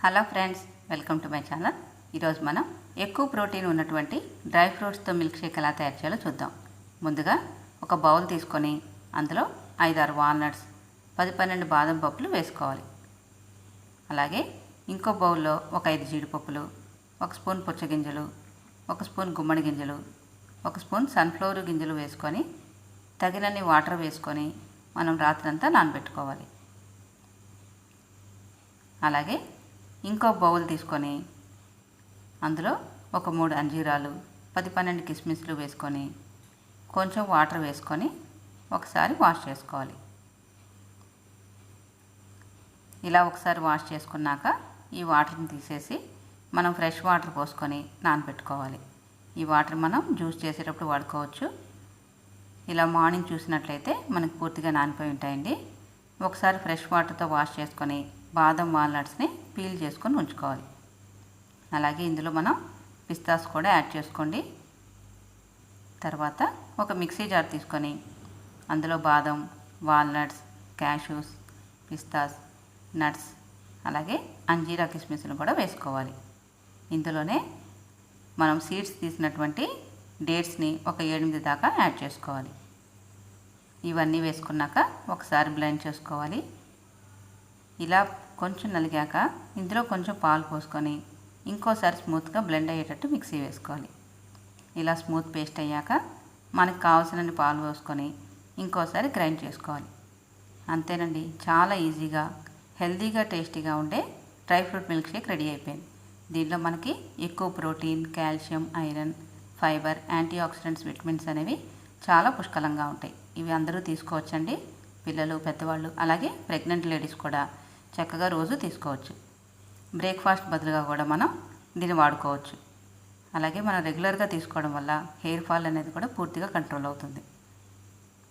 Hello friends, welcome to my channel. ఈరోజు మనం ఎక్కువ ప్రోటీన్ ఉన్నటువంటి డ్రై ఫ్రూట్స్తో మిల్క్ షేక్ ఎలా తయారు చేయాలో చూద్దాం. ముందుగా ఒక బౌల్ తీసుకొని అందులో 5-6 వాల్నట్స్, 10-12 బాదం పప్పులు వేసుకోవాలి. అలాగే ఇంకో బౌల్లో ఒక 5 జీడిపప్పులు, 1 స్పూన్ పుచ్చగింజలు, 1 స్పూన్ గుమ్మడి గింజలు, 1 స్పూన్ సన్ఫ్లవర్ గింజలు వేసుకొని తగినన్ని వాటర్ వేసుకొని మనం రాత్రంతా నానబెట్టుకోవాలి. అలాగే ఇంకో బౌల్ తీసుకొని అందులో ఒక 3 అంజీరాలు, 10-12 కిస్మిస్లు వేసుకొని కొంచెం వాటర్ వేసుకొని ఒకసారి వాష్ చేసుకోవాలి. ఇలా ఒకసారి వాష్ చేసుకున్నాక ఈ వాటర్ని తీసేసి మనం ఫ్రెష్ వాటర్ పోసుకొని నానబెట్టుకోవాలి. ఈ వాటర్ మనం జ్యూస్ చేసేటప్పుడు వాడుకోవచ్చు. ఇలా మార్నింగ్ చూసినట్లయితే మనకు పూర్తిగా నానిపోయి ఉంటాయండి. ఒకసారి ఫ్రెష్ వాటర్తో వాష్ చేసుకొని బాదం వాల్నట్స్ని పీల్ చేసుకొని ఉంచుకోవాలి. అలాగే ఇందులో మనం పిస్తాస్ కూడా యాడ్ చేసుకోండి. తర్వాత ఒక మిక్సీ జార్ తీసుకొని అందులో బాదం, వాల్నట్స్, క్యాష్యూస్, పిస్తాస్, నట్స్, అలాగే అంజీరా కిస్మిస్ను కూడా వేసుకోవాలి. ఇందులోనే మనం సీడ్స్ తీసినటువంటి డేట్స్ని ఒక 7-8 దాకా యాడ్ చేసుకోవాలి. ఇవన్నీ వేసుకున్నాక ఒకసారి బ్లెండ్ చేసుకోవాలి. ఇలా కొంచెం నలిగాక ఇందులో కొంచెం పాలు పోసుకొని ఇంకోసారి స్మూత్గా బ్లెండ్ అయ్యేటట్టు మిక్సీ వేసుకోవాలి. ఇలా స్మూత్ పేస్ట్ అయ్యాక మనకు కావాల్సినన్ని పాలు పోసుకొని ఇంకోసారి గ్రైండ్ చేసుకోవాలి. అంతేనండి, చాలా ఈజీగా హెల్తీగా టేస్టీగా ఉండే dry fruit milk shake ready అయిపోయింది. దీనిలో మనకి ఎక్కువ protein, calcium, iron, fibre, antioxidants, vitamins అనేవి చాలా పుష్కలంగా ఉంటాయి. ఇవి అందరూ తీసుకోవచ్చండి. పిల్లలు, పెద్దవాళ్ళు, అలాగే ప్రెగ్నెంట్ లేడీస్ కూడా చక్కగా రోజు తీసుకోవచ్చు. బ్రేక్ఫాస్ట్ బదులుగా కూడా మనం దీన్ని వాడుకోవచ్చు. అలాగే మనం రెగ్యులర్గా తీసుకోవడం వల్ల హెయిర్ ఫాల్ అనేది కూడా పూర్తిగా కంట్రోల్ అవుతుంది.